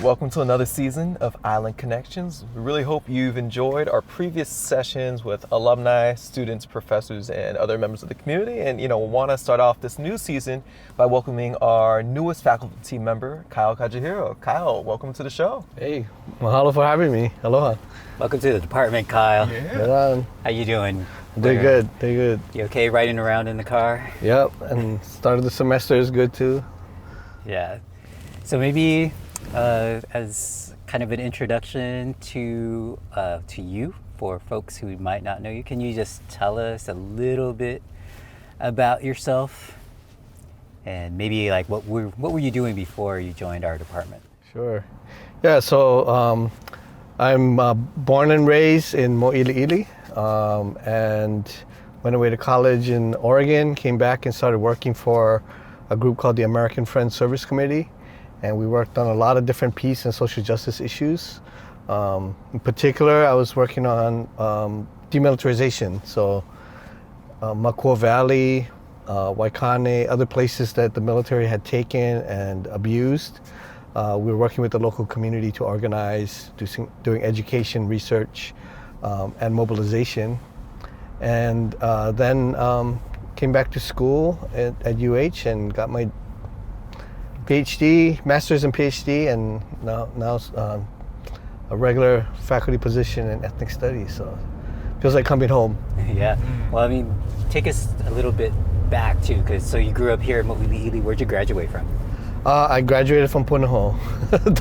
Welcome to another season of Island Connections. We really hope you've enjoyed our previous sessions with alumni, students, professors, and other members of the community. And want to start off this new season by welcoming our newest faculty member, Kajihiro. Kyle, welcome to the show. Hey, mahalo for having me. Aloha. Welcome to the department, Kyle. Yeah. How you doing? Doing good. You okay riding around in the car? Yep, and start of the semester is good too. Yeah. So maybe as kind of an introduction to you, for folks who might not know you, can you just tell us a little bit about yourself and maybe like what were you doing before you joined our department? Sure. Yeah. So I'm born and raised in Mo'ili'ili, and went away to college in Oregon. Came back and started working for a group called the American Friends Service Committee. And we worked on a lot of different peace and social justice issues. In particular, I was working on demilitarization. So Makua Valley, Waikane, other places that the military had taken and abused. We were working with the local community to organize, doing education, research, and mobilization. And then came back to school at UH and got my PhD, master's and PhD, and now a regular faculty position in ethnic studies. So feels like coming home. Yeah. Well, I mean, take us a little bit back too, because so you grew up here in Mo'ili'ili. Where'd you graduate from? I graduated from Punahou.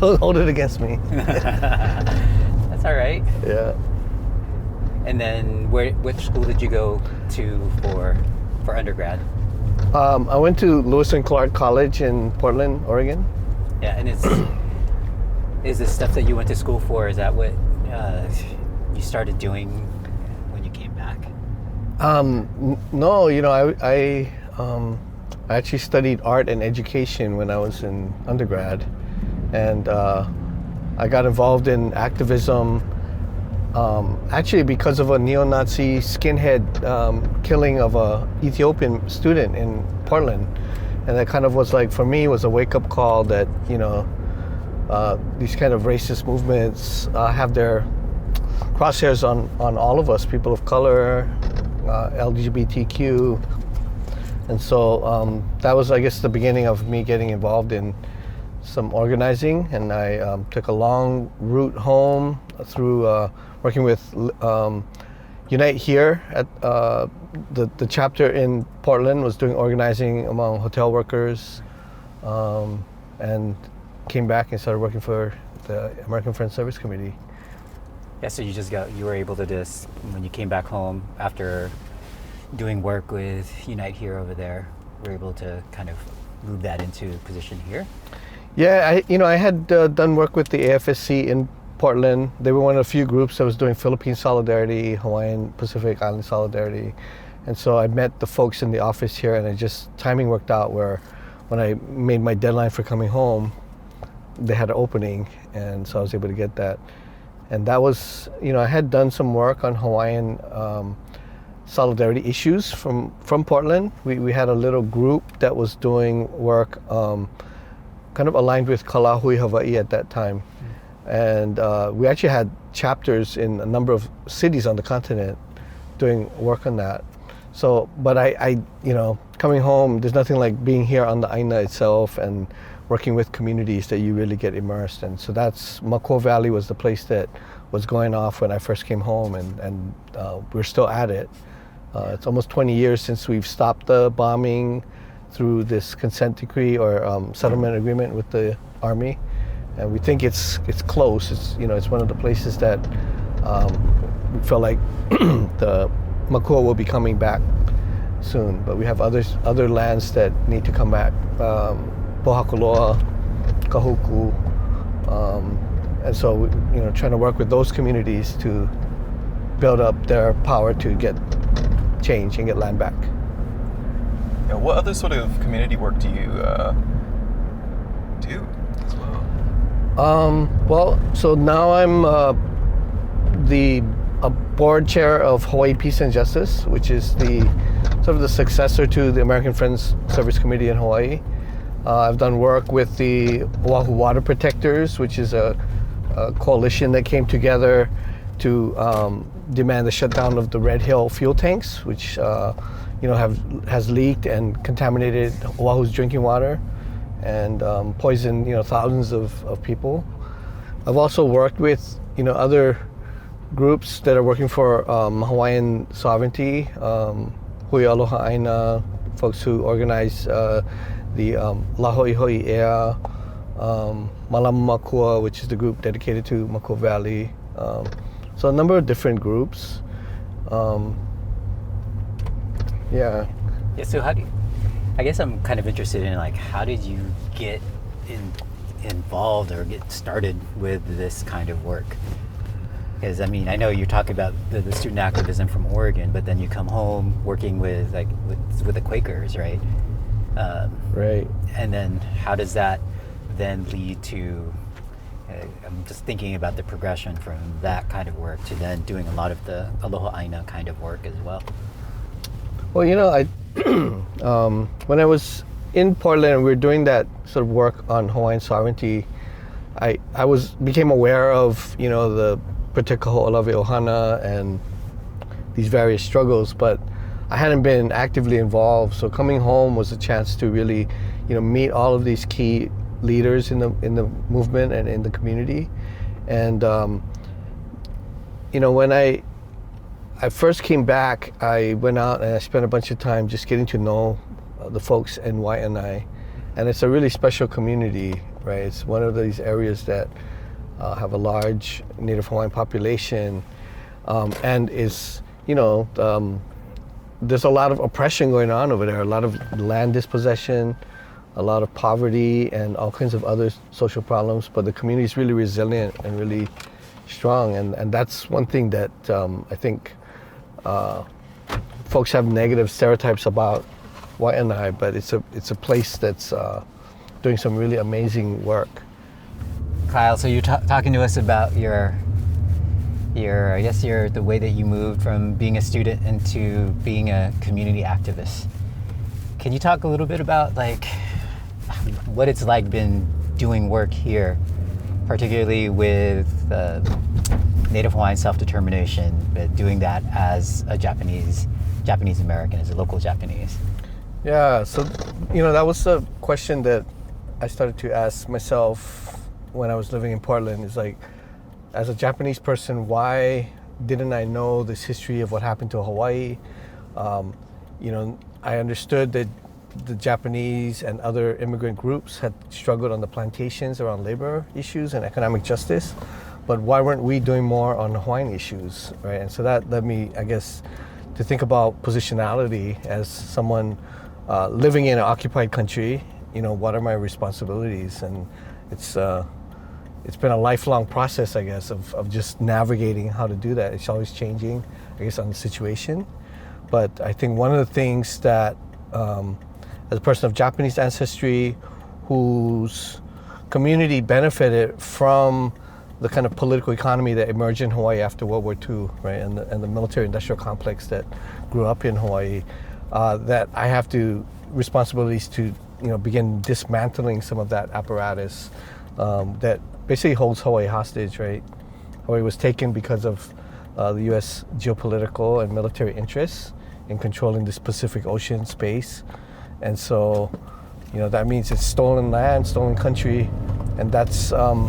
Don't hold it against me. That's all right. Yeah. And then which school did you go to for undergrad? I went to Lewis and Clark College in Portland, Oregon. Yeah, and is the stuff that you went to school for, is that what you started doing when you came back? No, I actually studied art and education when I was in undergrad, and I got involved in activism actually because of a neo-Nazi skinhead killing of a Ethiopian student in Portland. And that kind of was like, for me, was a wake-up call that, these kind of racist movements have their crosshairs on all of us, people of color, LGBTQ. And so that was, I guess, the beginning of me getting involved in some organizing. And I took a long route home through working with Unite Here at the chapter in Portland was doing organizing among hotel workers, and came back and started working for the American Friends Service Committee. Yeah, so you were able to just, when you came back home after doing work with Unite Here over there, were able to kind of move that into a position here? Yeah, I had done work with the AFSC in Portland. They were one of the few groups that was doing Philippine solidarity, Hawaiian Pacific Island solidarity. And so I met the folks in the office here, and timing worked out where when I made my deadline for coming home, they had an opening, and so I was able to get that. And that was, I had done some work on Hawaiian solidarity issues from Portland. We had a little group that was doing work kind of aligned with Kalahui Hawaii at that time. And we actually had chapters in a number of cities on the continent doing work on that. So, but I coming home, there's nothing like being here on the Aina itself and working with communities that you really get immersed in. So that's, Makua Valley was the place that was going off when I first came home, and we're still at it. It's almost 20 years since we've stopped the bombing through this consent decree or settlement agreement with the Army. and we think it's close. It's it's one of the places that we feel like the makua will be coming back soon. But we have other lands that need to come back. Pohakuloa, Kahuku, and so trying to work with those communities to build up their power to get change and get land back. Yeah, what other sort of community work do you do as well? Well, so now I'm the board chair of Hawaii Peace and Justice, which is the sort of the successor to the American Friends Service Committee in Hawaii. I've done work with the Oahu Water Protectors, which is a coalition that came together to demand the shutdown of the Red Hill fuel tanks, which has leaked and contaminated Oahu's drinking water and poisoned thousands of people. I've also worked with other groups that are working for Hawaiian sovereignty, Hui Aloha Aina, folks who organize the La Hoi Hoi Ea, Malama Makua, which is the group dedicated to Makua Valley. So a number of different groups. Yeah. Yeah. So I guess I'm kind of interested in how did you get involved or get started with this kind of work? Because I know you're talking about the student activism from Oregon, but then you come home working with the Quakers, right? Right. And then how does that then lead to? I'm just thinking about the progression from that kind of work to then doing a lot of the Aloha Aina kind of work as well. Well, I when I was in Portland and we were doing that sort of work on Hawaiian sovereignty, I became aware of the Preteka Ho'olawe Ohana and these various struggles, but I hadn't been actively involved. So coming home was a chance to really meet all of these key leaders in the movement and in the community. And when I first came back, I went out and I spent a bunch of time just getting to know the folks in Waianae, and it's a really special community, right? It's one of these areas that have a large Native Hawaiian population, and is there's a lot of oppression going on over there, a lot of land dispossession, a lot of poverty, and all kinds of other social problems. But the community is really resilient and really strong, and that's one thing that I think folks have negative stereotypes about Waianae, but it's a place that's doing some really amazing work. Kyle, so you're talking to us about your the way that you moved from being a student into being a community activist. Can you talk a little bit about what it's like been doing work here, particularly with Native Hawaiian self-determination, but doing that as a Japanese American, as a local Japanese? Yeah, so that was a question that I started to ask myself when I was living in Portland. Is as a Japanese person, why didn't I know this history of what happened to Hawaii? I understood that the Japanese and other immigrant groups had struggled on the plantations around labor issues and economic justice, but why weren't we doing more on Hawaiian issues, right? And so that led me, I guess, to think about positionality as someone living in an occupied country. What are my responsibilities? And it's been a lifelong process, I guess, of just navigating how to do that. It's always changing, I guess, on the situation. But I think one of the things that, as a person of Japanese ancestry, whose community benefited from the kind of political economy that emerged in Hawaii after World War II, right, and the military-industrial complex that grew up in Hawaii, that I have responsibilities to, begin dismantling some of that apparatus that basically holds Hawaii hostage, right? Hawaii was taken because of the U.S. geopolitical and military interests in controlling this Pacific Ocean space. And so, that means it's stolen land, stolen country, and that's, I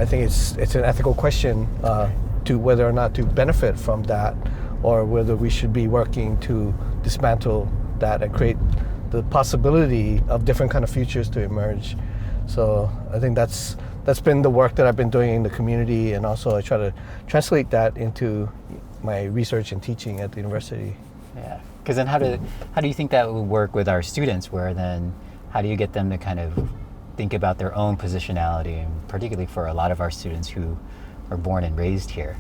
think it's an ethical question to whether or not to benefit from that, or whether we should be working to dismantle that and create the possibility of different kind of futures to emerge. So I think that's been the work that I've been doing in the community, and also I try to translate that into my research and teaching at the university. Yeah, because then how do you think that would work with our students, where then how do you get them to kind of think about their own positionality, and particularly for a lot of our students who are born and raised here?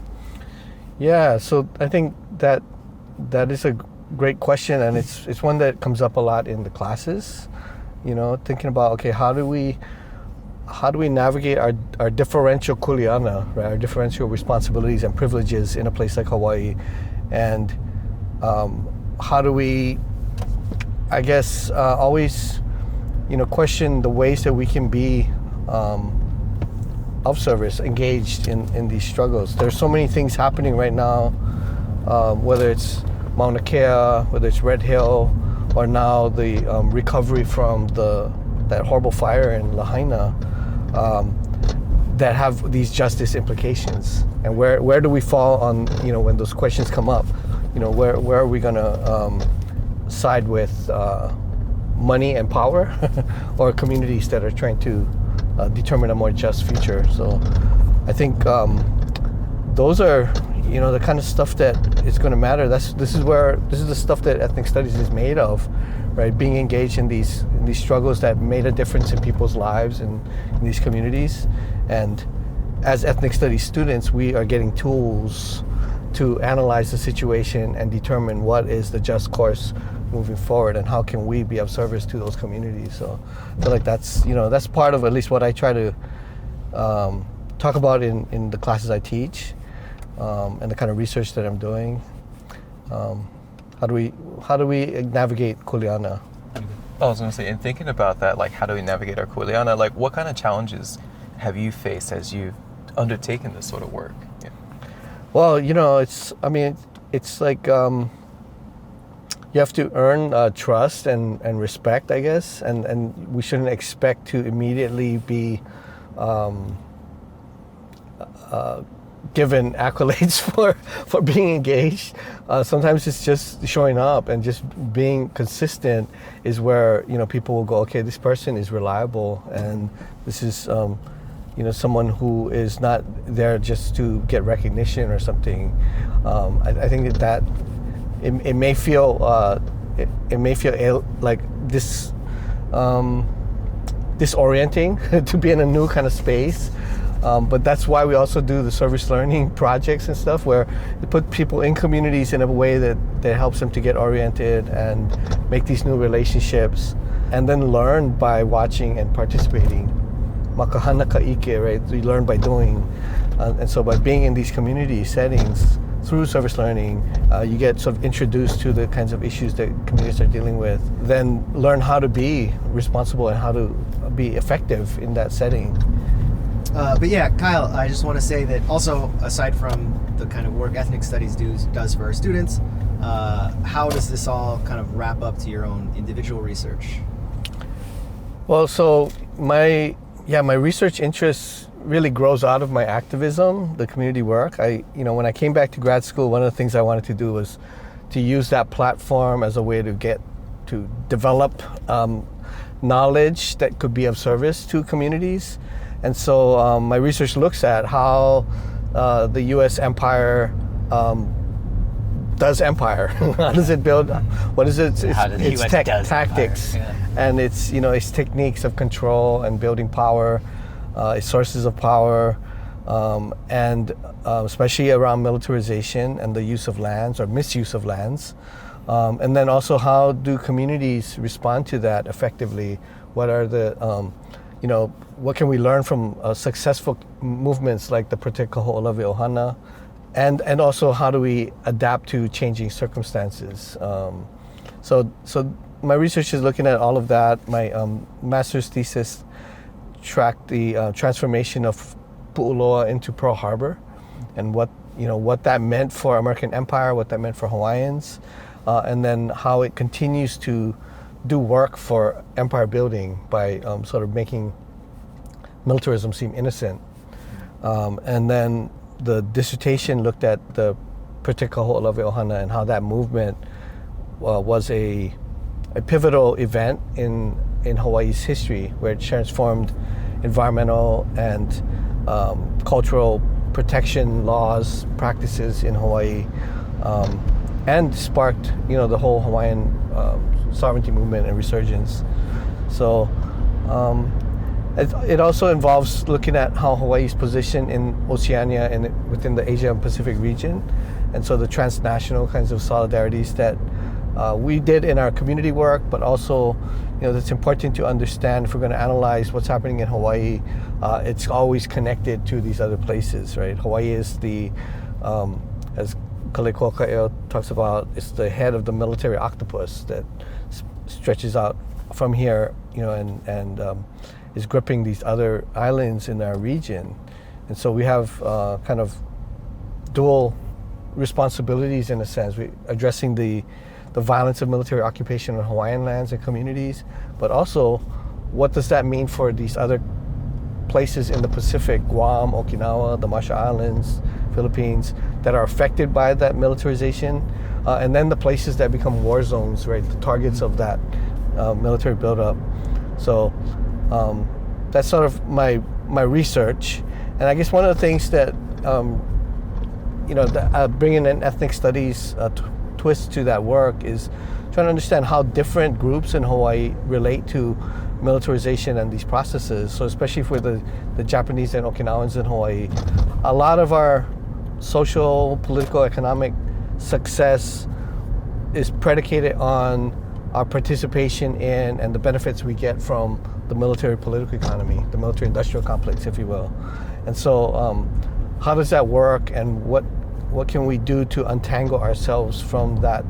Yeah, so I think that is a great question, and it's one that comes up a lot in the classes. You know, thinking about, okay, how do we navigate our differential kuleana, right? Our differential responsibilities and privileges in a place like Hawaii, and how do we, I guess, always, you know, question the ways that we can be of service, engaged in these struggles. There's so many things happening right now, whether it's Mauna Kea, whether it's Red Hill, or now the recovery from that horrible fire in Lahaina, that have these justice implications. And where do we fall on, you know, when those questions come up? You know, where are we gonna side with money and power, or communities that are trying to determine a more just future? So I think those are, you know, the kind of stuff that is going to matter. This is the stuff that ethnic studies is made of, right? Being engaged in these struggles that made a difference in people's lives and in these communities. And as ethnic studies students, we are getting tools to analyze the situation and determine what is the just course moving forward, and how can we be of service to those communities. So I feel like that's, you know, that's part of at least what I try to talk about in the classes I teach, and the kind of research that I'm doing. How do we navigate kuleana? I was going to say, in thinking about that, like, how do we navigate our kuleana? Like, what kind of challenges have you faced as you've undertaken this sort of work? Yeah. Well, you know, it's like you have to earn trust and respect, I guess, and we shouldn't expect to immediately be given accolades for being engaged. Sometimes it's just showing up and just being consistent is where, you know, people will go, okay, this person is reliable, and this is you know, someone who is not there just to get recognition or something. I think that it may feel like this disorienting to be in a new kind of space. But that's why we also do the service learning projects and stuff, where we put people in communities in a way that helps them to get oriented and make these new relationships, and then learn by watching and participating. Makahana ka'ike, right? We learn by doing. And so by being in these community settings through service learning, you get sort of introduced to the kinds of issues that communities are dealing with, then learn how to be responsible and how to be effective in that setting. But yeah, Kyle, I just want to say that also, aside from the kind of work ethnic studies does for our students, how does this all kind of wrap up to your own individual research? Well, so my research interest really grows out of my activism, the community work. When I came back to grad school, one of the things I wanted to do was to use that platform as a way to develop knowledge that could be of service to communities. And so my research looks at how the U.S. empire does empire. How does it build? What is its tactics, and its techniques of control and building power, its sources of power, and especially around militarization and the use of lands or misuse of lands, and then also how do communities respond to that effectively? What are the what can we learn from successful movements like the Protect Ho'olawe Ohana, and also how do we adapt to changing circumstances? So my research is looking at all of that. My master's thesis tracked the transformation of Pu'uloa into Pearl Harbor, and what that meant for American Empire, what that meant for Hawaiians, and then how it continues to do work for empire building by sort of making militarism seem innocent. And then the dissertation looked at the Protect Ho'olawe Ohana and how that movement was a pivotal event in in Hawaii's history, where it transformed environmental and cultural protection laws, practices in Hawaii, and sparked, the whole Hawaiian sovereignty movement and resurgence. So it also involves looking at how Hawaii's position in Oceania and within the Asia and Pacific region, and so the transnational kinds of solidarities that we did in our community work, but also, it's important to understand if we're going to analyze what's happening in Hawaii, it's always connected to these other places, right? Hawaii is the, as Kaleko talks about, it's the head of the military octopus that stretches out from here, and is gripping these other islands in our region. And so we have kind of dual responsibilities in a sense. We're addressing the violence of military occupation on Hawaiian lands and communities, but also what does that mean for these other places in the Pacific, Guam, Okinawa, the Marshall Islands, Philippines, that are affected by that militarization, and then the places that become war zones, right, the targets of that military buildup. So that's sort of my research. And I guess one of the things that, bringing in ethnic studies twist to that work is trying to understand how different groups in Hawaii relate to militarization and these processes. So especially for the Japanese and Okinawans in Hawaii, a lot of our social, political, economic success is predicated on our participation in and the benefits we get from the military political economy, the military industrial complex, if you will. And so how does that work, and what can we do to untangle ourselves from that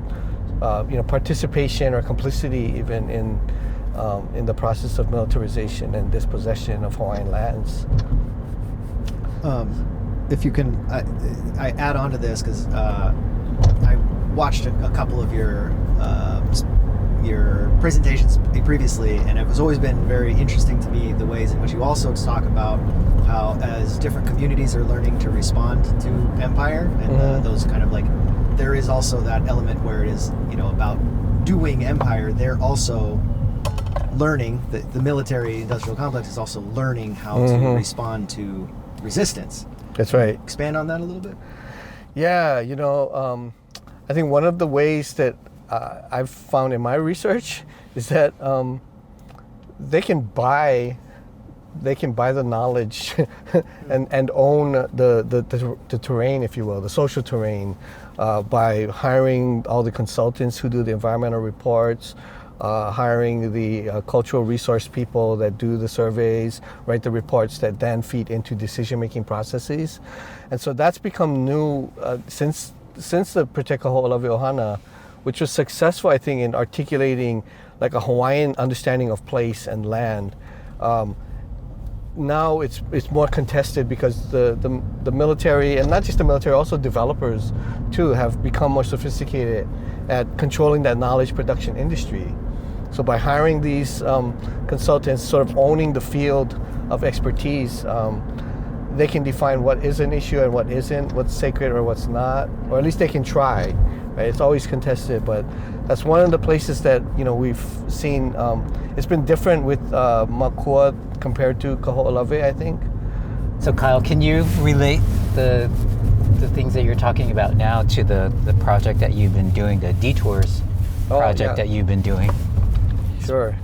participation or complicity even in the process of militarization and dispossession of Hawaiian lands? If you can, I add on to this because I watched a couple of your presentations previously, and it has always been very interesting to me the ways in which you also talk about how as different communities are learning to respond to empire, and those kind of like, there is also that element where it is, about doing empire, they're also learning, the military industrial complex is also learning how to respond to resistance. That's right. Expand on that a little bit? Yeah, I think one of the ways that I've found in my research is that they can buy the knowledge and own the terrain, if you will, the social terrain, by hiring all the consultants who do the environmental reports, hiring the cultural resource people that do the surveys, write the reports that then feed into decision-making processes. And so that's become new since the Preteka Ho'olawe Ohana, which was successful, I think, in articulating like a Hawaiian understanding of place and land. Now it's more contested because the military, and not just the military, also developers too, have become more sophisticated at controlling that knowledge production industry. So by hiring these consultants, sort of owning the field of expertise, they can define what is an issue and what isn't, what's sacred or what's not, or at least they can try. Right? It's always contested, but that's one of the places that we've seen. It's been different with Makua compared to Kaho'olawe, I think. So Kyle, can you relate the things that you're talking about now to the project that you've been doing, the Detours project that you've been doing? Sure.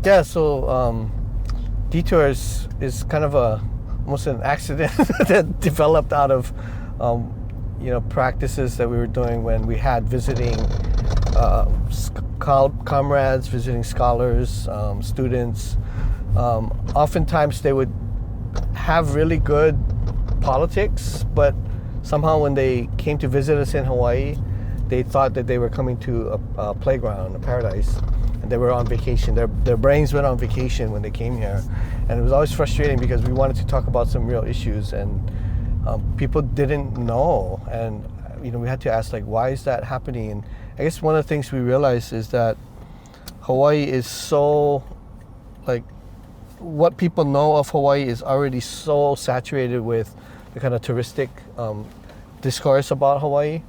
Yeah, so Detours is kind of almost an accident that developed out of practices that we were doing when we had visiting comrades, visiting scholars, students. Oftentimes they would have really good politics, but somehow when they came to visit us in Hawaii, they thought that they were coming to a playground, a paradise, and they were on vacation. Their brains went on vacation when they came here. And it was always frustrating because we wanted to talk about some real issues, and people didn't know. And we had to ask, like, why is that happening? And I guess one of the things we realized is that Hawaii is so, like, what people know of Hawaii is already so saturated with the kind of touristic discourse about Hawaii.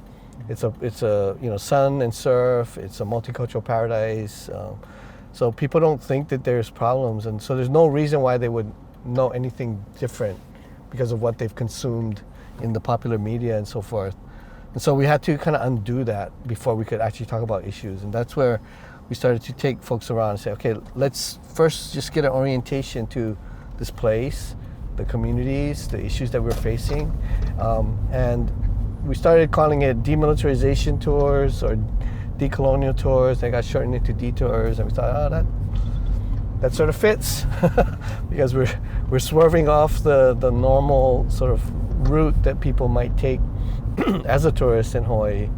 It's a sun and surf. It's a multicultural paradise. So people don't think that there's problems, and so there's no reason why they would know anything different because of what they've consumed in the popular media and so forth. And so we had to kind of undo that before we could actually talk about issues. And that's where we started to take folks around and say, okay, let's first just get an orientation to this place, the communities, the issues that we're facing. And we started calling it demilitarization tours or decolonial tours. They got shortened into detours, and we thought, oh, that sort of fits because we're swerving off the normal sort of route that people might take as a tourist in Hawaii.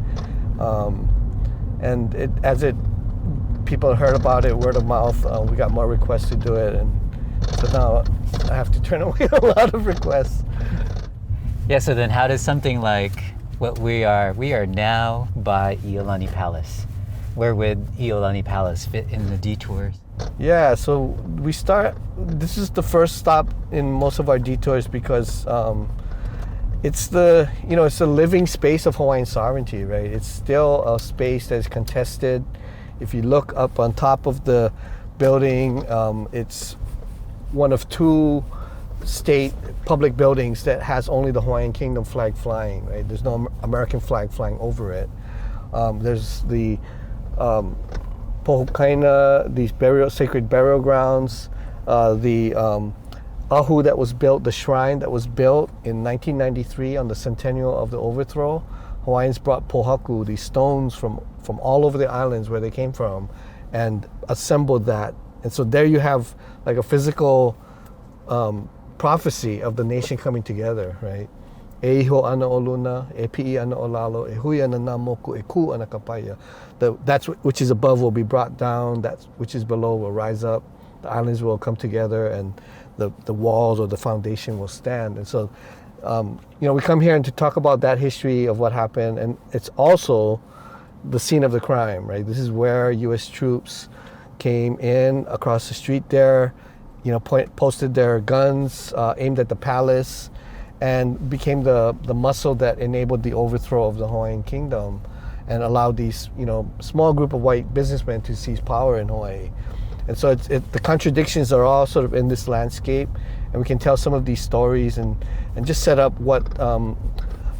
And people heard about it, word of mouth, we got more requests to do it, and so now I have to turn away a lot of requests. Yeah, so then how does something like what we are now by Iolani Palace. Where would Iolani Palace fit in the detours? Yeah, so this is the first stop in most of our detours because it's a living space of Hawaiian sovereignty, right? It's still a space that is contested. If you look up on top of the building, it's one of two state public buildings that has only the Hawaiian Kingdom flag flying, right? There's no American flag flying over it. There's the Pohokaina, these sacred burial grounds, the ahu that was built, the shrine that was built in 1993 on the centennial of the overthrow. Hawaiians brought pohaku, these stones from all over the islands where they came from, and assembled that. And so there you have like a physical prophecy of the nation coming together, right? E iho ana o luna, e pi'i ana o lalo, e hui ana nā moku, e ku ana kapaya. That's which is above will be brought down, that which is below will rise up. The islands will come together, and the walls or the foundation will stand. And so, we come here and to talk about that history of what happened, and it's also the scene of the crime, right? This is where U.S. troops came in across the street there, posted their guns, aimed at the palace, and became the muscle that enabled the overthrow of the Hawaiian Kingdom and allowed these, small group of white businessmen to seize power in Hawaii. And so the contradictions are all sort of in this landscape, and we can tell some of these stories and just set up what the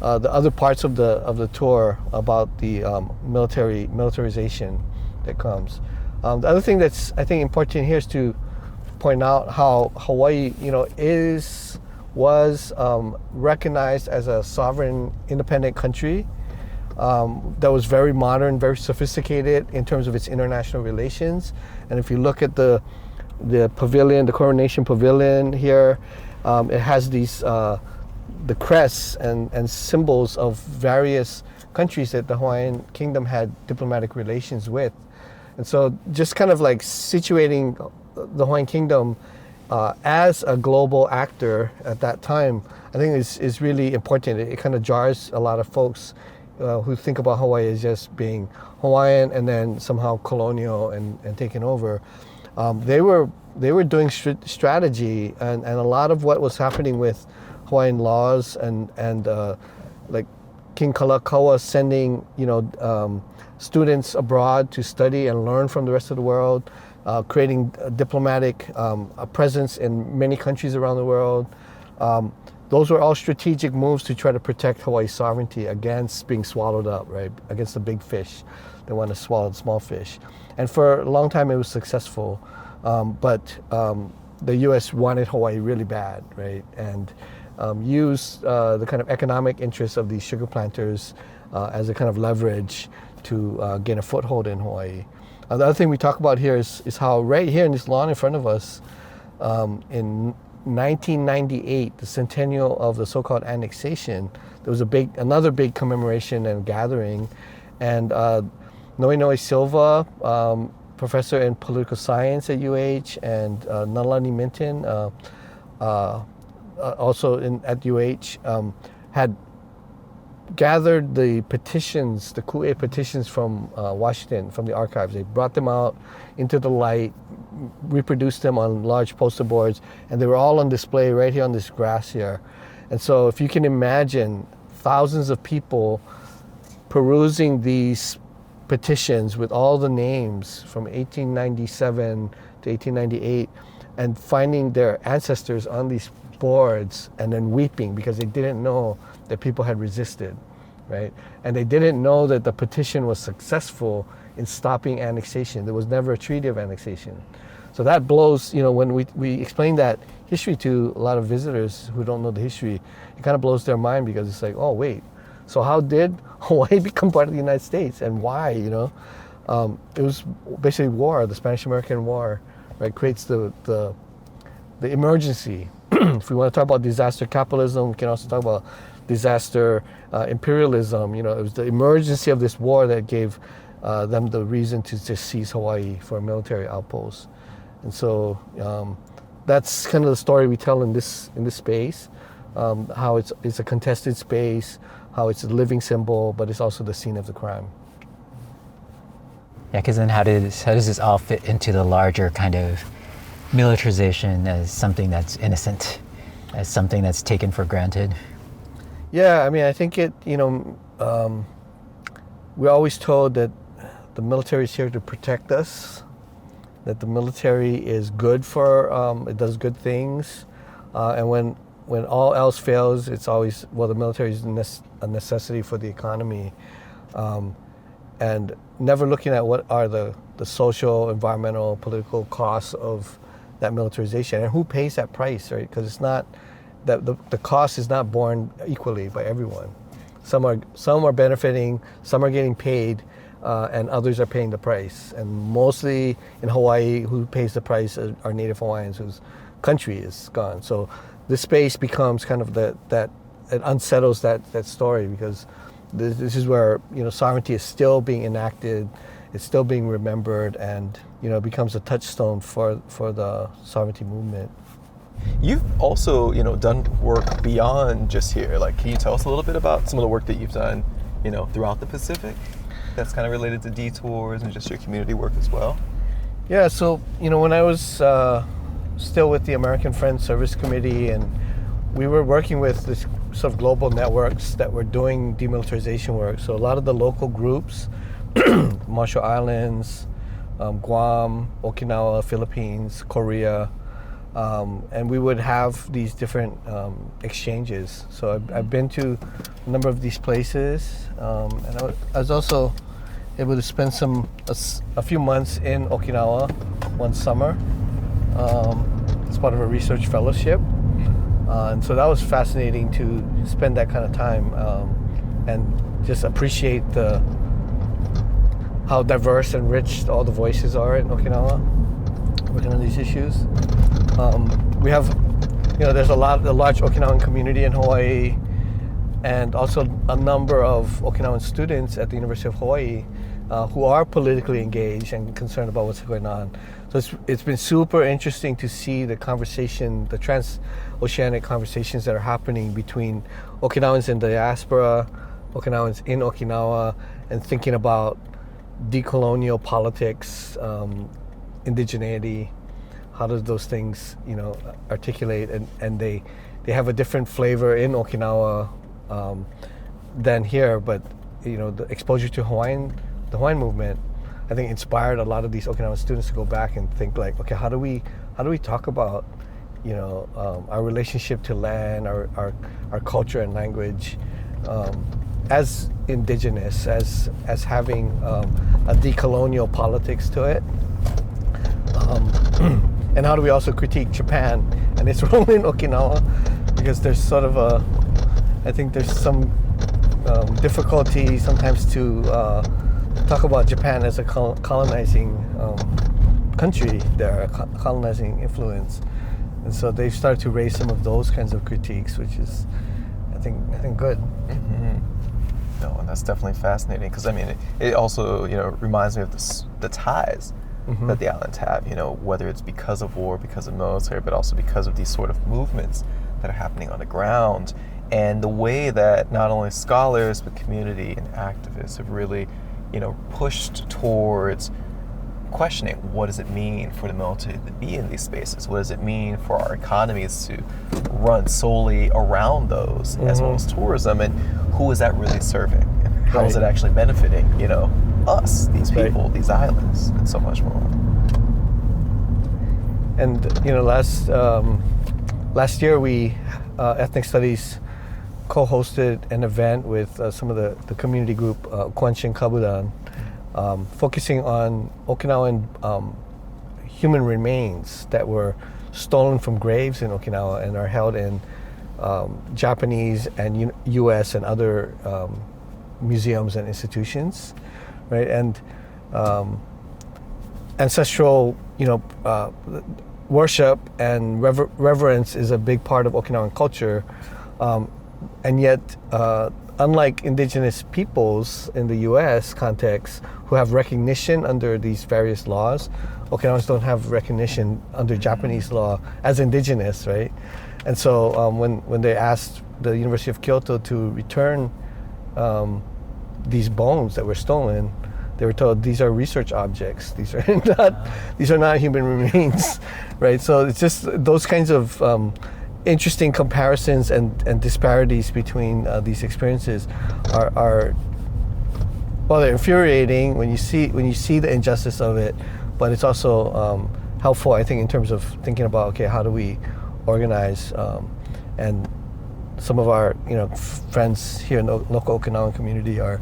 other parts of the tour about the militarization that comes. The other thing that's, I think, important here is to point out how Hawaii, was recognized as a sovereign, independent country that was very modern, very sophisticated in terms of its international relations. And if you look at the pavilion, the coronation pavilion here, it has these the crests and symbols of various countries that the Hawaiian Kingdom had diplomatic relations with. And so just kind of like situating the Hawaiian Kingdom as a global actor at that time, I think is really important. It kind of jars a lot of folks who think about Hawaii as just being Hawaiian and then somehow colonial and taken over. They were doing strategy, and a lot of what was happening with Hawaiian laws and like King Kalakaua sending students abroad to study and learn from the rest of the world, creating a diplomatic presence in many countries around the world. Those were all strategic moves to try to protect Hawaii's sovereignty against being swallowed up, right? Against the big fish that want to swallow the small fish. And for a long time it was successful, but the U.S. wanted Hawaii really bad, right? And used the kind of economic interests of these sugar planters as a kind of leverage to gain a foothold in Hawaii. The other thing we talk about here is how right here in this lawn in front of us, in 1998, the centennial of the so-called annexation, there was another big commemoration and gathering, and Noenoe Silva, professor in political science at UH, and Nalani Minton, also at UH, had gathered the petitions, the Ku'e petitions from Washington, from the archives. They brought them out into the light, reproduced them on large poster boards, and they were all on display right here on this grass here. And so if you can imagine thousands of people perusing these petitions with all the names from 1897 to 1898 and finding their ancestors on these boards and then weeping because they didn't know that people had resisted, right? And they didn't know that the petition was successful in stopping annexation. There was never a treaty of annexation. So that blows, when we explain that history to a lot of visitors who don't know the history, it kind of blows their mind because it's like, oh, wait, so how did Hawaii become part of the United States and why, It was basically war, the Spanish-American War, right, creates the emergency. If we want to talk about disaster capitalism, we can also talk about disaster imperialism. It was the emergency of this war that gave them the reason to just seize Hawaii for a military outpost. And so that's kind of the story we tell in this space, how it's a contested space, how it's a living symbol, but it's also the scene of the crime. Yeah, because then how does this all fit into the larger kind of militarization as something that's innocent, as something that's taken for granted? Yeah, I mean, I think we're always told that the military is here to protect us, that the military is good it does good things, and when all else fails, it's always, the military is a necessity for the economy, and never looking at what are the social, environmental, political costs of that militarization and who pays that price, right? Because it's not that the cost is not borne equally by everyone. Some are benefiting, some are getting paid, and others are paying the price. And mostly in Hawaii, who pays the price are Native Hawaiians whose country is gone. So this space becomes kind of that it unsettles that story because this is where sovereignty is still being enacted, it's still being remembered, and it becomes a touchstone for the sovereignty movement. You've also, done work beyond just here. Like, can you tell us a little bit about some of the work that you've done, throughout the Pacific that's kind of related to detours and just your community work as well? Yeah, so, when I was still with the American Friends Service Committee, and we were working with this sort of global networks that were doing demilitarization work. So a lot of the local groups, Marshall Islands, Guam, Okinawa, Philippines, Korea, and we would have these different exchanges. So I've been to a number of these places, and I was also able to spend a few months in Okinawa one summer as part of a research fellowship. And so that was fascinating to spend that kind of time and just appreciate how diverse and rich all the voices are in Okinawa working on these issues. We have, there's a large Okinawan community in Hawaii, and also a number of Okinawan students at the University of Hawai'i who are politically engaged and concerned about what's going on. So it's been super interesting to see the conversation, the transoceanic conversations that are happening between Okinawans in the diaspora, Okinawans in Okinawa, and thinking about decolonial politics, indigeneity. How does those things, articulate, and they have a different flavor in Okinawa than here, but the exposure to the Hawaiian movement, I think, inspired a lot of these Okinawan students to go back and think like, okay, how do we talk about our relationship to land, our culture and language as indigenous, as having a decolonial politics to it, and how do we also critique Japan and its role in Okinawa, because there's sort of I think there's some difficulty sometimes to talk about Japan as a colonizing country there, a colonizing influence. And so they've started to raise some of those kinds of critiques, which is, I think good. Mm-hmm. No, and that's definitely fascinating, because I mean, it also reminds me of the ties mm-hmm. that the islands have. Whether it's because of war, because of military, but also because of these sort of movements that are happening on the ground, and the way that not only scholars but community and activists have really, pushed towards questioning what does it mean for the military to be in these spaces? What does it mean for our economies to run solely around those, mm-hmm. as well as tourism? And who is that really serving? And how is it actually benefiting, us, these people, these islands, and so much more. And last year we ethnic studies co-hosted an event with some of the community group Kwanchen Kabudan, focusing on Okinawan human remains that were stolen from graves in Okinawa and are held in Japanese and U.S. and other museums and institutions, right? And ancestral, worship and reverence is a big part of Okinawan culture, and yet, unlike indigenous peoples in the U.S. context who have recognition under these various laws, Okinawans don't have recognition under Japanese law as indigenous, right? And so when they asked the University of Kyoto to return these bones that were stolen, they were told these are research objects. These are not human remains, right? So it's just those kinds of interesting comparisons and disparities between these experiences are they're infuriating when you see the injustice of it, but it's also helpful, I think, in terms of thinking about, okay, how do we organize, and some of our friends here in the local Okinawan community are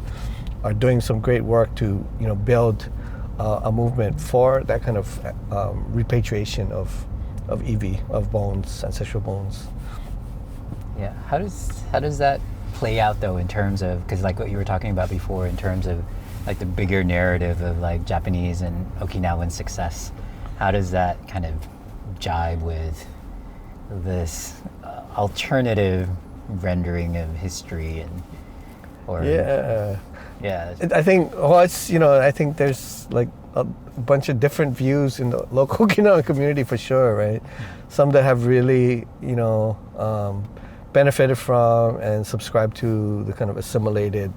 doing some great work to build a movement for that kind of repatriation of EV, of bones, ancestral bones. Yeah, how does that play out though in terms of, because like what you were talking about before, in terms of like the bigger narrative of like Japanese and Okinawan success, how does that kind of jibe with this alternative rendering of history Yeah, I think I think there's like a bunch of different views in the local Okinawan community for sure, right? Some that have really benefited from and subscribed to the kind of assimilated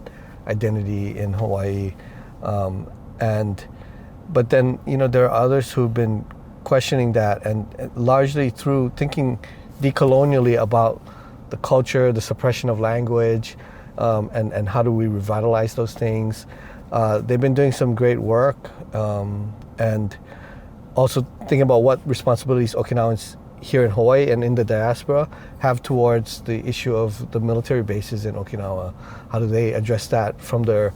identity in Hawaii, but then there are others who've been questioning that, and largely through thinking decolonially about the culture, the suppression of language, and how do we revitalize those things. They've been doing some great work, and also thinking about what responsibilities Okinawans here in Hawaii and in the diaspora have towards the issue of the military bases in Okinawa. How do they address that from their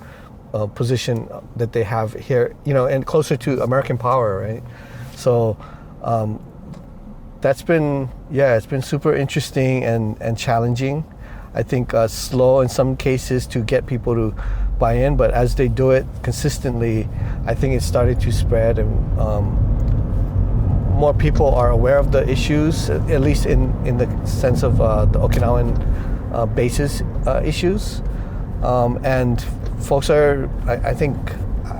position that they have here, and closer to American power, right? So that's been, it's been super interesting and challenging. I think slow in some cases to get people to buy in, but as they do it consistently, I think it's started to spread, and more people are aware of the issues, at least in the sense of the Okinawan bases issues. And folks are, I think,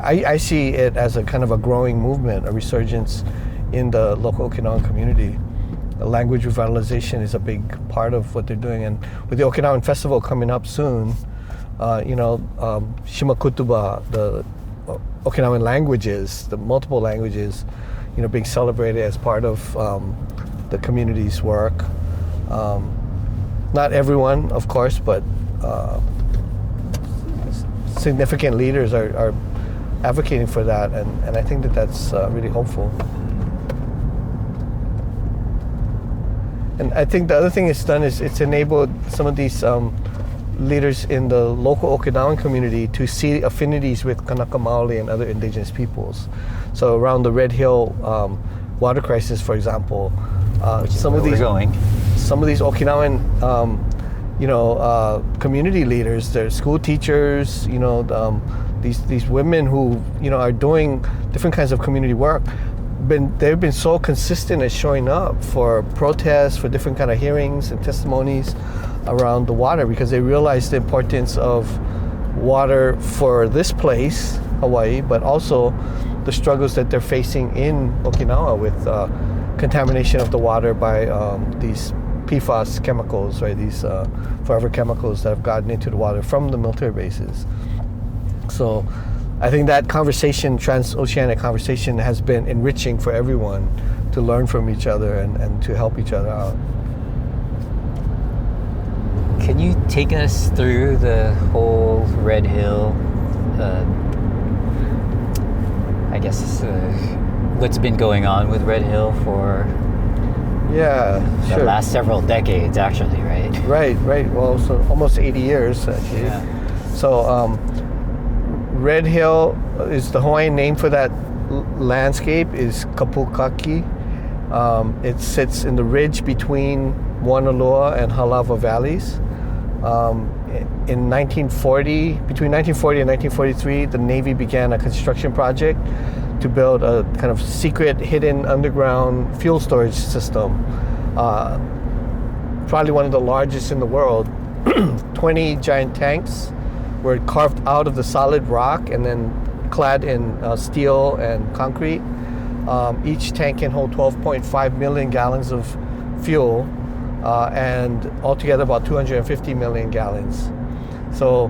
I see it as a kind of a growing movement, a resurgence in the local Okinawan community. Language revitalization is a big part of what they're doing, and with the Okinawan Festival coming up soon, Shimakutuba, the Okinawan languages, the multiple languages, being celebrated as part of the community's work. Not everyone, of course, but significant leaders are advocating for that, and I think that's really hopeful. And I think the other thing it's done is it's enabled some of these leaders in the local Okinawan community to see affinities with Kanaka Maoli and other indigenous peoples. So around the Red Hill water crisis, for example, some of these Okinawan community leaders, they're school teachers, these women who are doing different kinds of community work. They've been so consistent at showing up for protests, for different kind of hearings and testimonies around the water, because they realize the importance of water for this place, Hawaii, but also the struggles that they're facing in Okinawa with contamination of the water by these PFAS chemicals, right? These forever chemicals that have gotten into the water from the military bases. So I think that conversation, transoceanic conversation, has been enriching for everyone to learn from each other and to help each other out. Can you take us through the whole Red Hill I guess, what's been going on with Red Hill for Yeah, the sure. last several decades, actually, right? Right. Well, so almost 80 years, actually. Yeah. So Red Hill is the Hawaiian name for that landscape is Kapukaki. It sits in the ridge between Moanalua and Halawa valleys. In 1940, between 1940 and 1943, the Navy began a construction project to build a kind of secret, hidden underground fuel storage system. Probably one of the largest in the world. 20 giant tanks were carved out of the solid rock and then clad in steel and concrete. Each tank can hold 12.5 million gallons of fuel, and altogether about 250 million gallons. So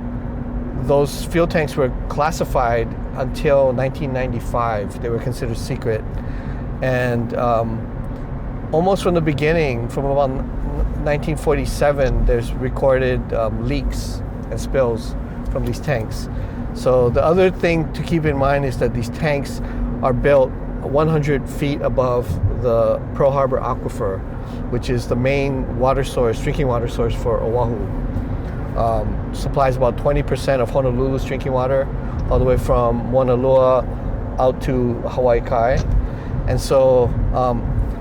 those fuel tanks were classified until 1995. They were considered secret. And almost from the beginning, from about 1947, there's recorded leaks and spills from these tanks. So the other thing to keep in mind is that these tanks are built 100 feet above the Pearl Harbor Aquifer, which is the main water source, drinking water source for Oahu. Supplies about 20% of Honolulu's drinking water, all the way from Moanalua out to Hawaii Kai. And so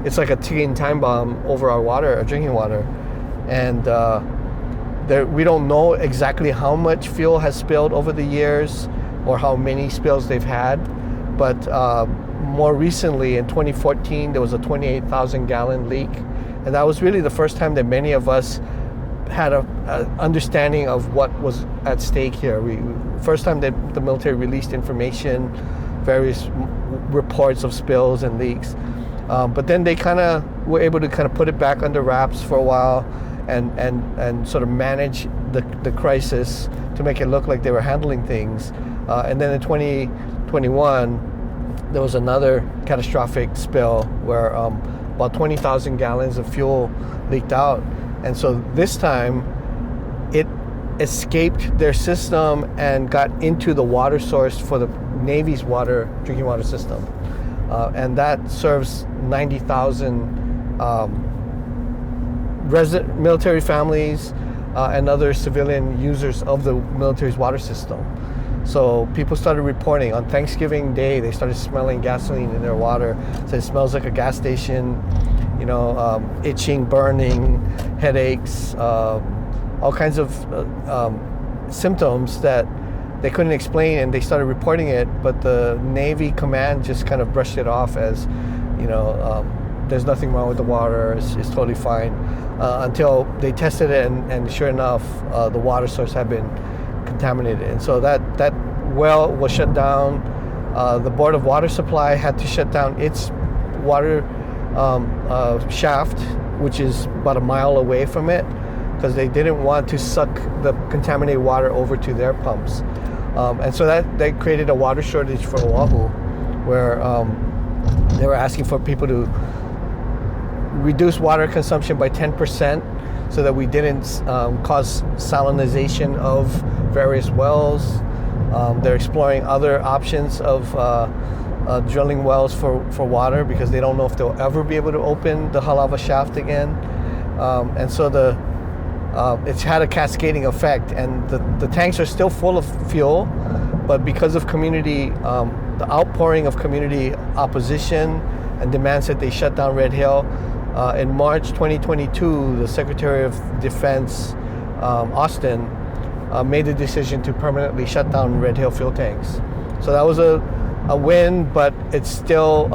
it's like a ticking time bomb over our water, our drinking water. And we don't know exactly how much fuel has spilled over the years or how many spills they've had. But more recently, in 2014, there was a 28,000 gallon leak. And that was really the first time that many of us had a understanding of what was at stake here. First time that the military released information, various reports of spills and leaks. But then they kind of were able to kind of put it back under wraps for a while and sort of manage the crisis to make it look like they were handling things. And then in 2021, there was another catastrophic spill where about 20,000 gallons of fuel leaked out. And so this time, it escaped their system and got into the water source for the Navy's drinking water system. And that serves 90,000 military families and other civilian users of the military's water system. So people started reporting on Thanksgiving Day, they started smelling gasoline in their water. So it smells like a gas station, itching, burning, headaches, all kinds of symptoms that they couldn't explain, and they started reporting it, but the Navy command just kind of brushed it off as, there's nothing wrong with the water, it's totally fine, until they tested it, and sure enough, the water source had been contaminated. And so that well was shut down. The Board of Water Supply had to shut down its water shaft, which is about a mile away from it, because they didn't want to suck the contaminated water over to their pumps. And so that created a water shortage for Oahu, where they were asking for people to reduce water consumption by 10% so that we didn't cause salinization of various wells. They're exploring other options of drilling wells for water, because they don't know if they'll ever be able to open the Halawa shaft again. And so it's had a cascading effect, and the tanks are still full of fuel, but because of community, the outpouring of community opposition and demands that they shut down Red Hill, in March 2022, the Secretary of Defense, Austin, made the decision to permanently shut down Red Hill fuel tanks. So that was a win, but it's still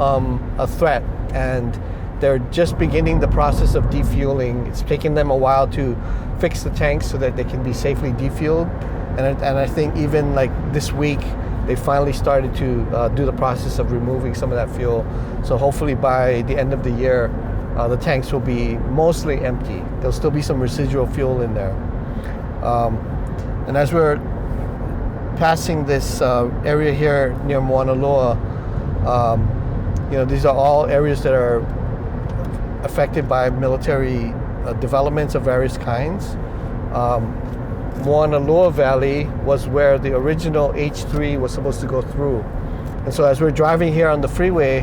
a threat, and they're just beginning the process of defueling. It's taking them a while to fix the tanks so that they can be safely defueled, and I think even like this week, they finally started to do the process of removing some of that fuel. So hopefully by the end of the year, the tanks will be mostly empty. There'll still be some residual fuel in there. And as we're passing this area here near Moanalua, these are all areas that are affected by military developments of various kinds. Moanalua Valley was where the original H3 was supposed to go through. And so as we're driving here on the freeway,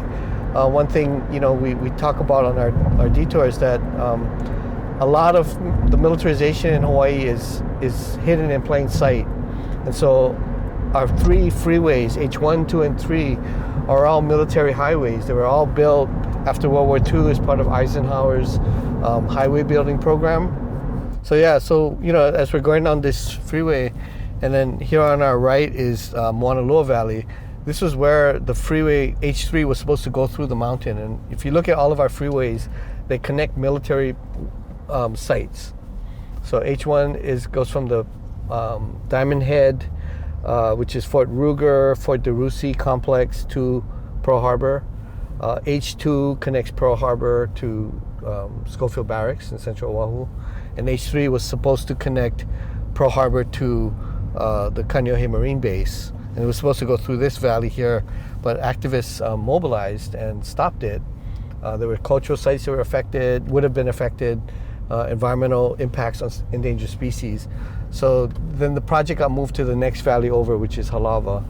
one thing we talk about on our detours that a lot of the militarization in Hawaii is hidden in plain sight. And so our 3 freeways, H1, 2, and 3, are all military highways. They were all built after World War II as part of Eisenhower's highway building program. So as we're going down this freeway, and then here on our right is Moanalua Valley. This was where the freeway H3 was supposed to go through the mountain. And if you look at all of our freeways, they connect military sites. So H1 goes from the Diamond Head, which is Fort Ruger, Fort DeRussy complex, to Pearl Harbor. H2 connects Pearl Harbor to Schofield Barracks in Central Oahu. And H3 was supposed to connect Pearl Harbor to the Kaneohe Marine Base. And it was supposed to go through this valley here, but activists mobilized and stopped it. There were cultural sites that were affected, would have been affected, environmental impacts on endangered species. So then the project got moved to the next valley over, which is Halawa.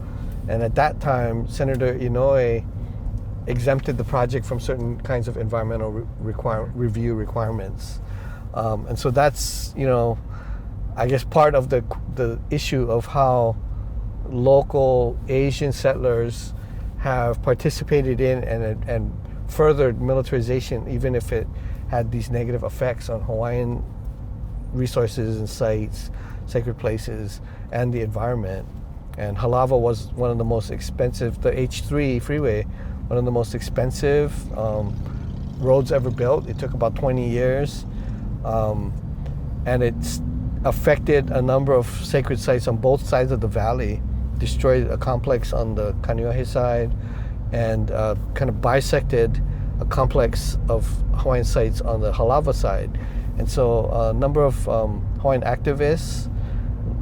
And at that time, Senator Inoue exempted the project from certain kinds of environmental review requirements. And so that's, I guess part of the issue of how local Asian settlers have participated in and furthered militarization, even if it had these negative effects on Hawaiian resources and sites, sacred places, and the environment. And Halawa was one of the most expensive, the H3 freeway, one of the most expensive roads ever built. It took about 20 years. And it's affected a number of sacred sites on both sides of the valley, destroyed a complex on the Kaneohe side, and kind of bisected a complex of Hawaiian sites on the Halawa side. And so a number of Hawaiian activists,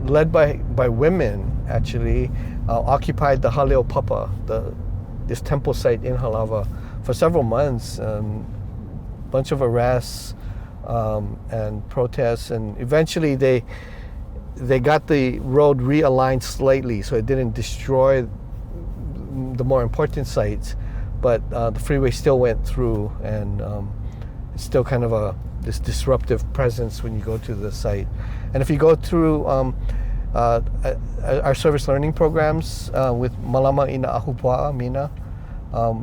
led by women actually, occupied the Haleo Papa, this temple site in Halawa, for several months. Bunch of arrests and protests, and eventually they got the road realigned slightly so it didn't destroy the more important sites, but the freeway still went through, and it's still kind of this disruptive presence when you go to the site. And if you go through our service learning programs with Malama Ina Ahupua'a, Mina,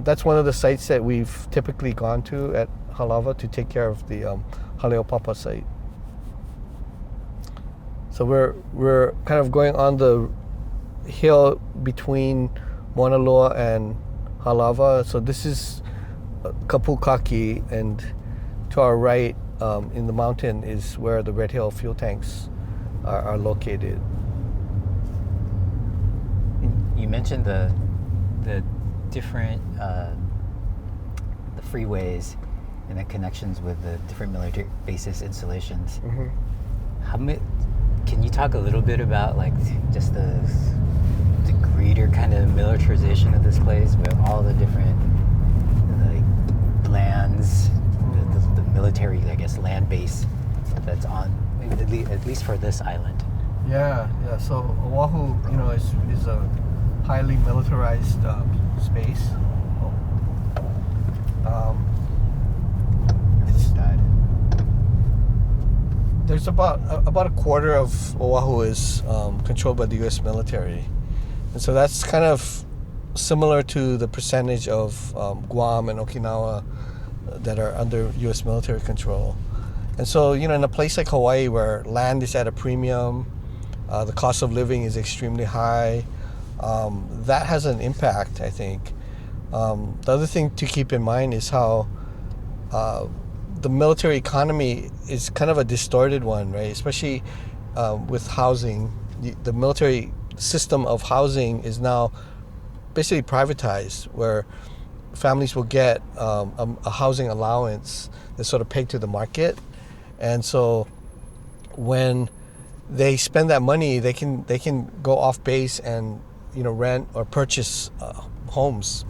that's one of the sites that we've typically gone to at Halawa to take care of the Haleo Papa site. So we're kind of going on the hill between Moanalua and Halawa. So this is Kapukaki, and to our right in the mountain is where the Red Hill fuel tanks are located. You mentioned the different the freeways and the connections with the different military bases installations. Mm-hmm. Can you talk a little bit about just the greater kind of militarization of this place with all the different lands, the military, I guess, land base that's on, at least for this island? Yeah. So Oahu, is a highly militarized space. There's about a quarter of Oahu is controlled by the U.S. military, and so that's kind of similar to the percentage of Guam and Okinawa that are under U.S. military control. And so, in a place like Hawaii where land is at a premium, the cost of living is extremely high, that has an impact, I think. The other thing to keep in mind is how the military economy is kind of a distorted one, right? Especially with housing. The military system of housing is now basically privatized, where families will get a housing allowance that's sort of pegged to the market. And so when they spend that money, they can go off base and rent or purchase homes.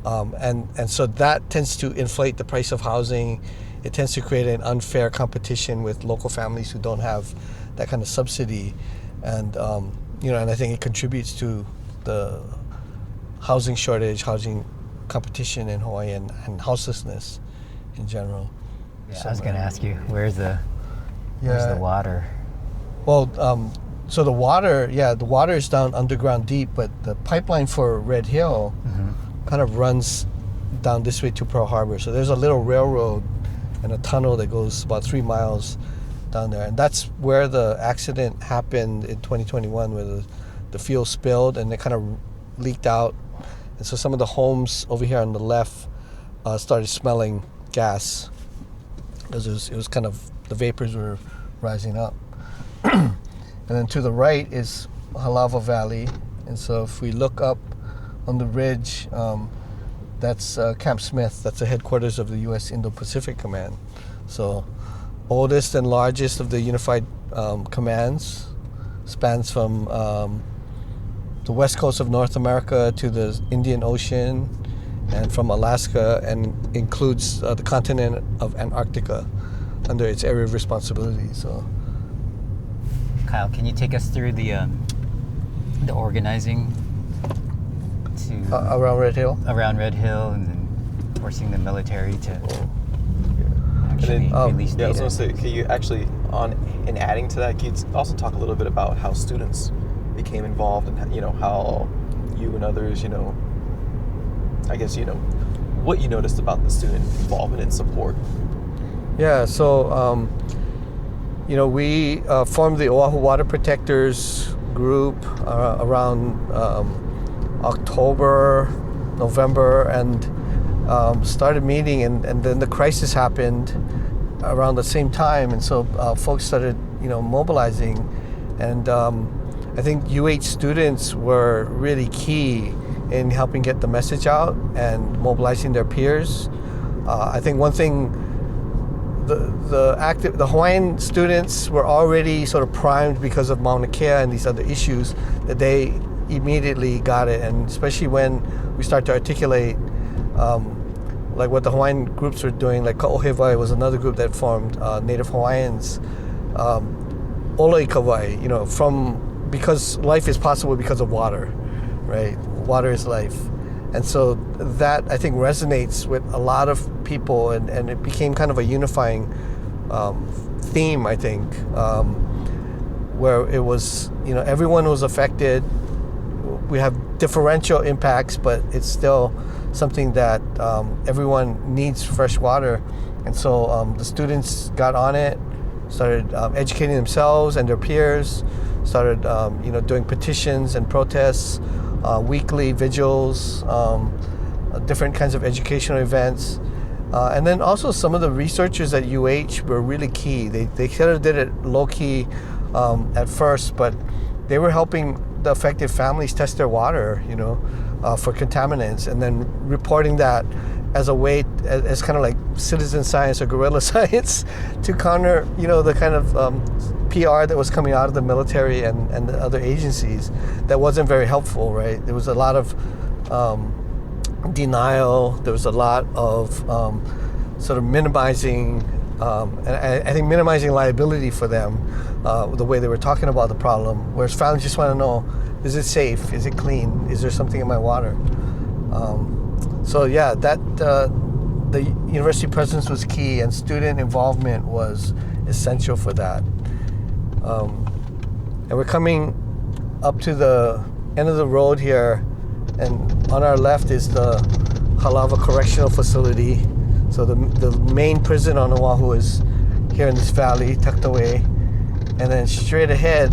And so that tends to inflate the price of housing. It tends to create an unfair competition with local families who don't have that kind of subsidy. And and I think it contributes to the housing shortage, housing competition in Hawaii, and houselessness in general. Yeah, I was going to ask you, where's the water? Well, so the water is down underground deep, but the pipeline for Red Hill kind of runs down this way to Pearl Harbor. So there's a little railroad and a tunnel that goes about 3 miles down there. And that's where the accident happened in 2021, where the fuel spilled and it kind of leaked out. And so some of the homes over here on the left started smelling gas because it was kind of, the vapors were rising up. And then to the right is Halava Valley. And so if we look up on the ridge, that's Camp Smith. That's the headquarters of the U.S. Indo-Pacific Command. So oldest and largest of the unified commands, spans from the west coast of North America to the Indian Ocean and from Alaska, and includes the continent of Antarctica under its area of responsibility. So, Kyle, can you take us through the organizing to around Red Hill? Around Red Hill, and then forcing the military to actually release data. I was going to say, can you actually, in adding to that, can you also talk a little bit about how students became involved and how you and others, I guess, what you noticed about the student involvement and support? Yeah, so, we formed the Oahu Water Protectors group around October, November, and started meeting, and then the crisis happened around the same time, and so folks started, mobilizing, and I think UH students were really key in helping get the message out and mobilizing their peers. I think one thing, the Hawaiian students were already sort of primed because of Mauna Kea and these other issues, that they immediately got it, and especially when we start to articulate like what the Hawaiian groups were doing, like Ka'ohewai was another group that formed Native Hawaiians, Oloi Kawai, because life is possible because of water, right? Water is life. And so that, I think, resonates with a lot of people, and it became kind of a unifying theme, I think, where it was, everyone was affected. We have differential impacts, but it's still something that everyone needs fresh water. And so the students got on it, started educating themselves and their peers, started doing petitions and protests, weekly vigils, different kinds of educational events. And then also some of the researchers at UH were really key. They kind of did it low-key at first, but they were helping the affected families test their water, for contaminants, and then reporting that as a way, as kind of like citizen science or guerrilla science to counter, the kind of PR that was coming out of the military and the other agencies that wasn't very helpful, right? There was a lot of denial. There was a lot of sort of minimizing, and I think minimizing liability for them, the way they were talking about the problem, whereas families just want to know, is it safe? Is it clean? Is there something in my water? So yeah, that the university presence was key, and student involvement was essential for that. And we're coming up to the end of the road here, and on our left is the Halava Correctional Facility. So the main prison on Oahu is here in this valley, tucked away. And then straight ahead,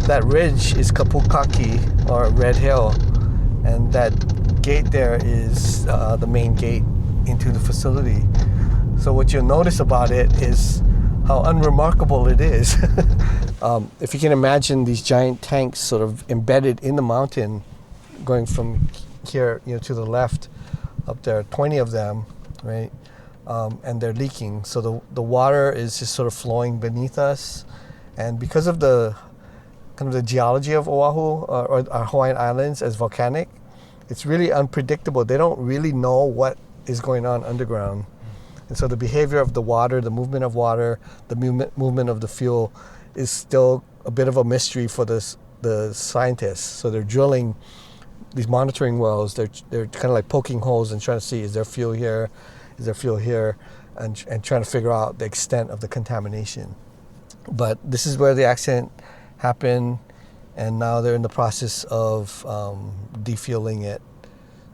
that ridge is Kapukaki, or Red Hill. And that gate there is the main gate into the facility. So what you'll notice about it is how unremarkable it is. If you can imagine these giant tanks sort of embedded in the mountain, going from here, to the left, up there, 20 of them, right? And they're leaking. So the water is just sort of flowing beneath us. And because of the kind of the geology of Oahu, or our Hawaiian Islands as volcanic, it's really unpredictable. They don't really know what is going on underground. And so the behavior of the water, the movement of water, the movement of the fuel is still a bit of a mystery for the scientists. So they're drilling these monitoring wells. They're kind of like poking holes and trying to see, is there fuel here, and trying to figure out the extent of the contamination. But this is where the accident happened, and now they're in the process of defueling it.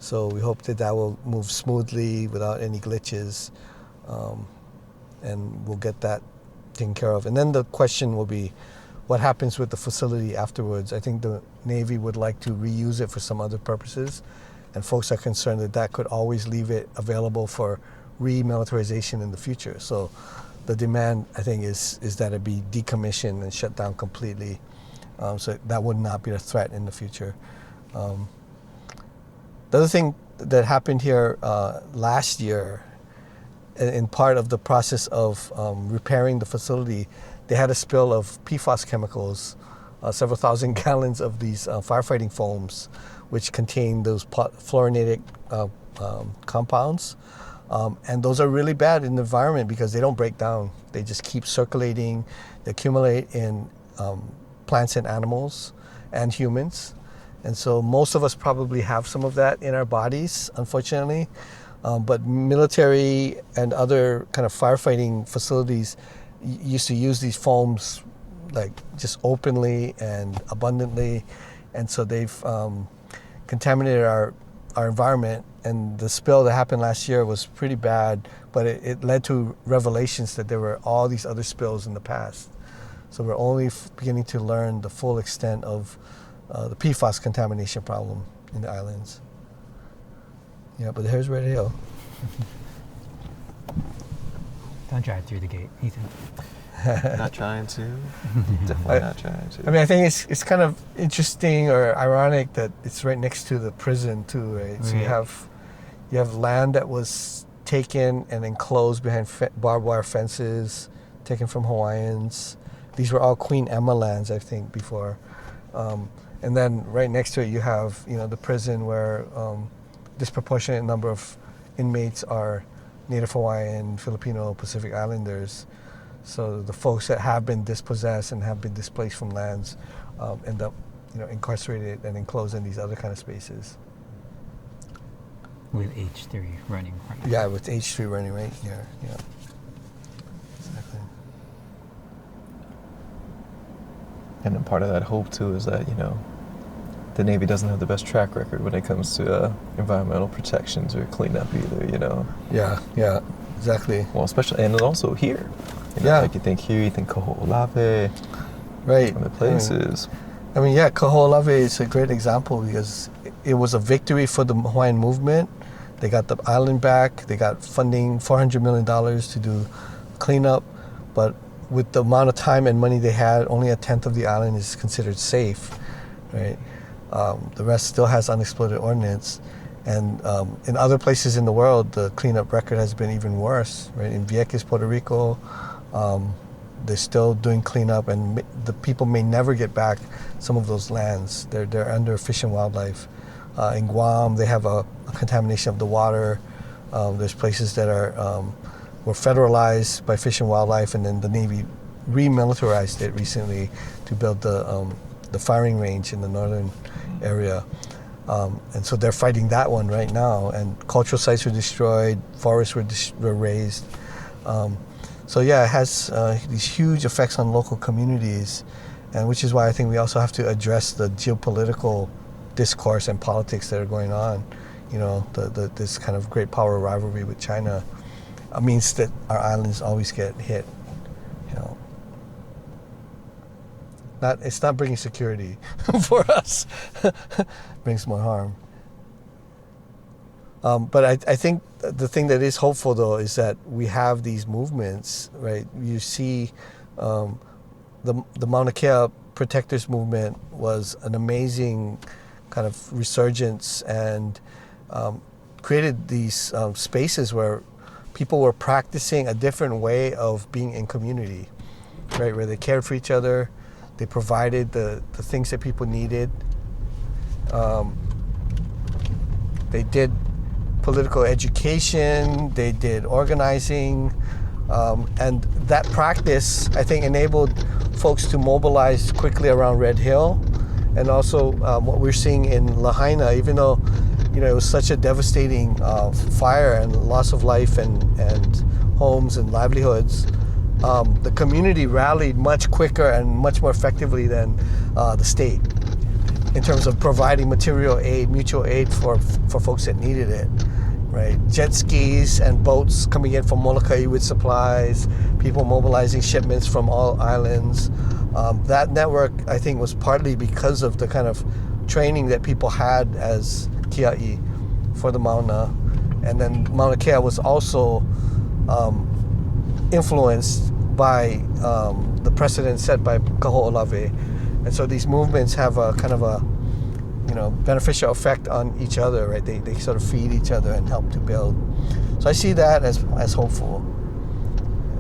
So we hope that will move smoothly without any glitches, and we'll get that taken care of. And then the question will be, what happens with the facility afterwards? I think the Navy would like to reuse it for some other purposes, and folks are concerned that that could always leave it available for remilitarization in the future. So the demand, I think, is that it be decommissioned and shut down completely, so that would not be a threat in the future. The other thing that happened here last year, in part of the process of repairing the facility, they had a spill of PFAS chemicals, several thousand gallons of these firefighting foams, which contain those fluorinated compounds. And those are really bad in the environment because they don't break down. They just keep circulating. They accumulate in plants and animals and humans. And so most of us probably have some of that in our bodies, unfortunately. But military and other kind of firefighting facilities used to use these foams like just openly and abundantly. And so they've contaminated our environment. And the spill that happened last year was pretty bad, but it led to revelations that there were all these other spills in the past. So we're only beginning to learn the full extent of the PFAS contamination problem in the islands. Yeah, but here's Red Hill. Don't drive through the gate, Ethan. Not trying to. Definitely not trying to. I mean, I think it's kind of interesting or ironic that it's right next to the prison too, right? So you have land that was taken and enclosed behind barbed wire fences, taken from Hawaiians. These were all Queen Emma lands, I think, before. And then right next to it, you have the prison where disproportionate number of inmates are Native Hawaiian, Filipino, Pacific Islanders. So the folks that have been dispossessed and have been displaced from lands end up, incarcerated and enclosed in these other kind of spaces. With H3 running right now. Yeah, with H3 running right here. Yeah. Exactly. And then part of that hope too is that the Navy doesn't have the best track record when it comes to environmental protections or cleanup either. Yeah, exactly. Well, especially and also here. Like you think here, you think Kaho'olawe, right? Other places. I mean, Kaho'olawe is a great example because it was a victory for the Hawaiian movement. They got the island back. They got funding, $400 million to do cleanup, but with the amount of time and money they had, only a tenth of the island is considered safe, right? The rest still has unexploded ordnance. And in other places in the world, the cleanup record has been even worse, right? In Vieques, Puerto Rico, they're still doing cleanup, and the people may never get back some of those lands. They're under Fish and Wildlife. In Guam, they have a contamination of the water. There's places that were federalized by Fish and Wildlife, and then the Navy remilitarized it recently to build the firing range in the northern area. And so they're fighting that one right now, and cultural sites were destroyed, forests were razed. So it has these huge effects on local communities, and which is why I think we also have to address the geopolitical discourse and politics that are going on. This kind of great power rivalry with China means that our islands always get hit. It's not bringing security for us. It brings more harm. But I think the thing that is hopeful, though, is that we have these movements, right? You see the Mauna Kea Protectors movement was an amazing kind of resurgence and created these spaces where people were practicing a different way of being in community, right? Where they cared for each other. They provided the things that people needed. They did political education, they did organizing, and that practice, I think, enabled folks to mobilize quickly around Red Hill and also what we're seeing in Lahaina, even though it was such a devastating fire and loss of life and homes and livelihoods. The community rallied much quicker and much more effectively than the state in terms of providing material aid, mutual aid for folks that needed it. Right, jet skis and boats coming in from Molokai with supplies, people mobilizing shipments from all islands. That network, I think, was partly because of the kind of training that people had as kia'i for the Mauna. And then Mauna Kea was also influenced by the precedent set by Kaho'olawe. And so these movements have a kind of a beneficial effect on each other, right? They sort of feed each other and help to build. So I see that as hopeful.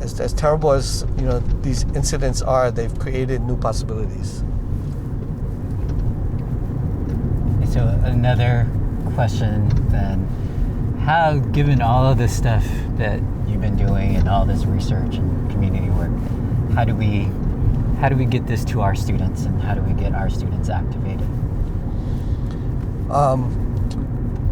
As terrible as these incidents are, they've created new possibilities. So another question then, how, given all of this stuff that you've been doing and all this research and community work, how do we get this to our students, and how do we get our students activated?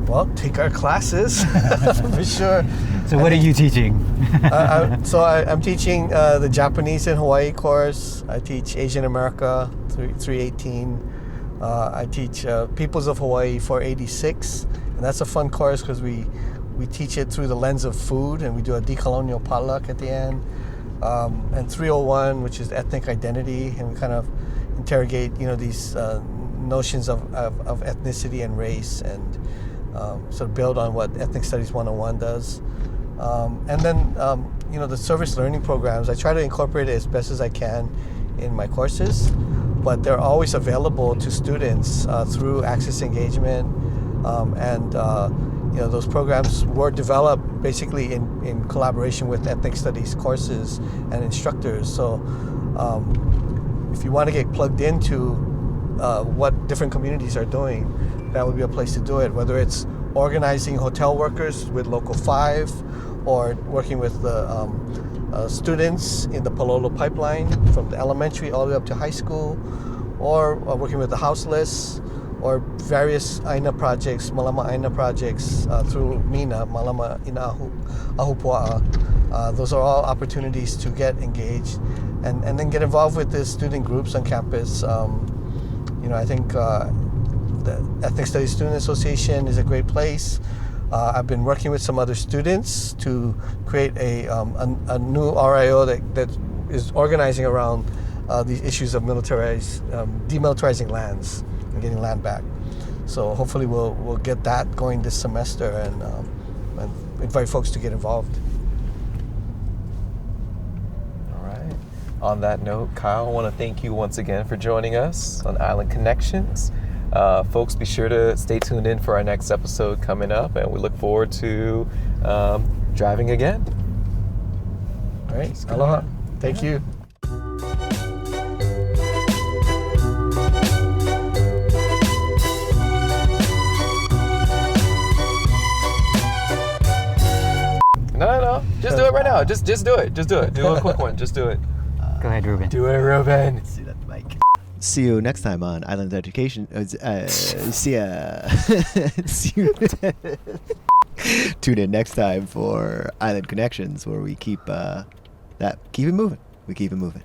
Well, take our classes for sure. So what are you teaching? I'm teaching the Japanese in Hawaii course. I teach Asian America 318. I teach Peoples of Hawaii 486, and that's a fun course because we teach it through the lens of food, and we do a decolonial potluck at the end. And 301, which is ethnic identity, and we kind of interrogate these notions of ethnicity and race, and sort of build on what Ethnic Studies 101 does. And then, the service learning programs, I try to incorporate it as best as I can in my courses, but they're always available to students through Access Engagement. Those programs were developed basically in collaboration with Ethnic Studies courses and instructors. So if you want to get plugged into what different communities are doing, that would be a place to do it, whether it's organizing hotel workers with Local 5, or working with the students in the Palolo pipeline from the elementary all the way up to high school, or working with the houseless, or various Aina projects, Malama Aina projects through MINA, Malama Ina Ahupua'a. Those are all opportunities to get engaged and then get involved with the student groups on campus. I think the Ethnic Studies Student Association is a great place. I've been working with some other students to create a new RIO that is organizing around these issues of demilitarizing lands and getting land back. So hopefully we'll get that going this semester and invite folks to get involved. All right. On that note, Kyle, I want to thank you once again for joining us on Island Connections. Folks, be sure to stay tuned in for our next episode coming up, and we look forward to driving again. All right. Aloha. Thank you. No. Just do it right now. Just do it. Just do it. Do a quick one. Just do it. Go ahead, Ruben. Do it, Ruben. Let's do that mic. See you next time on Island Education. See ya. See you. Tune in next time for Island Connections, where we keep it moving. We keep it moving.